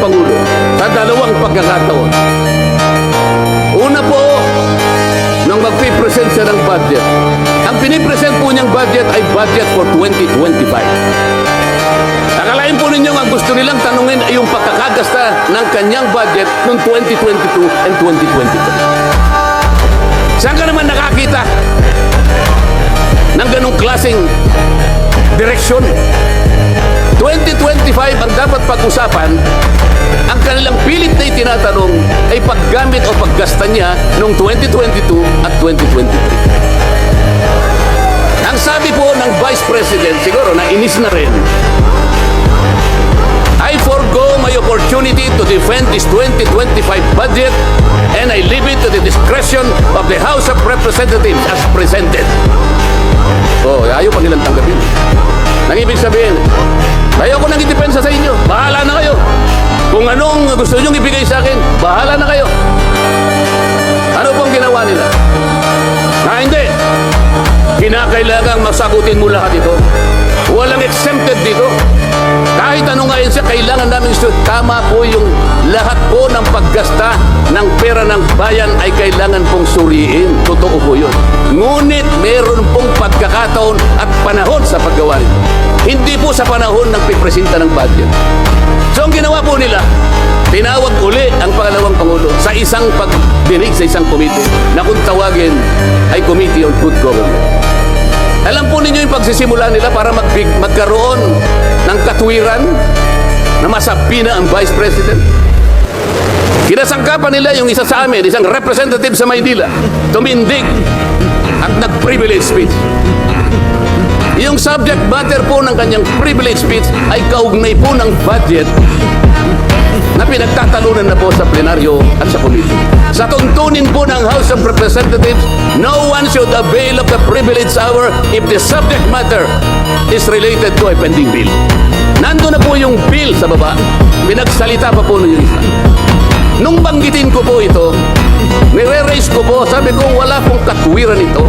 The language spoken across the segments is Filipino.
Pangulo sa dalawang pagkakataon. Una po, nang magpipresent siya ng budget. Ang pinipresent po niyang budget ay budget for 2025. Akalain po ninyo ang gusto nilang tanungin ay yung pagkakagasta ng kanyang budget noong 2022 and 2023. Saan ka naman nakakita ng ganong klaseng direksyon? 2025 ang dapat pag-usapan, ang kanilang pilit na itinatanong ay paggamit o paggasta niya noong 2022 at 2023. Ang sabi po ng Vice President, siguro nainis na rin, I forgo my opportunity to defend this 2025 budget and I leave it to the discretion of the House of Representatives as presented. Ayaw pa nilang tanggapin. Nang ibig sabihin, ayoko nang idepensa sa inyo. Bahala na kayo. Kung anong gusto nyong ibigay sa akin, bahala na kayo. Ano pong ginawa nila? Hindi. Kinakailangang masagutin mo lahat ito. Walang exempted dito. Kahit ano nga yun siya, kailangan namin ito. Tama po yung lahat po ng paggasta ng pera ng bayan ay kailangan pong suriin. Totoo po yun. Ngunit meron pong pagkakataon at panahon sa paggawa nito. Hindi po sa panahon ng pipresenta ng budget. So ang ginawa po nila, tinawag uli ang pangalawang Pangulo sa isang pagdinig sa isang committee na kung tawagin ay Committee on Good Government. Alam po ninyo yung pagsisimula nila para magkaroon ng katwiran na masabi na ang Vice President. Kinasangkapan nila yung isa sa amin, isang representative sa Maynila, tumindig at nag-privilege speech. Yung subject matter po ng kanyang privilege speech ay kaugnay po ng budget na pinagtatalunan na po sa plenaryo at sa committee. Sa tuntunin po ng House of Representatives, no one should avail of the privilege hour if the subject matter is related to a pending bill. Nando na po yung bill sa baba, pinagsalita pa po yung isa. Nung banggitin ko po ito, nire-raise ko po, sabi ko wala pong katwiran ito.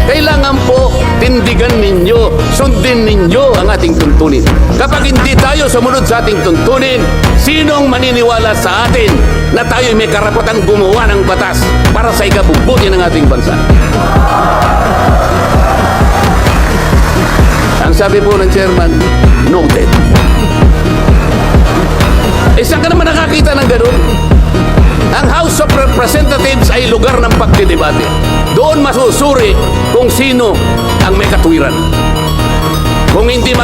Kailangan po tindigan ninyo, sundin ninyo ang ating tuntunin. Kapag hindi tayo sumunod sa ating tuntunin, sinong maniniwala sa atin na tayo may karapatang gumawa ng batas para sa ikabubuti ng ating bansa? Ang sabi po ng chairman, noted. Saan ka naman nakakita ng ganun? Ang House of Representatives ay lugar ng pagdidebate. Doon masusuri kung sino ang may katwiran. Kung hindi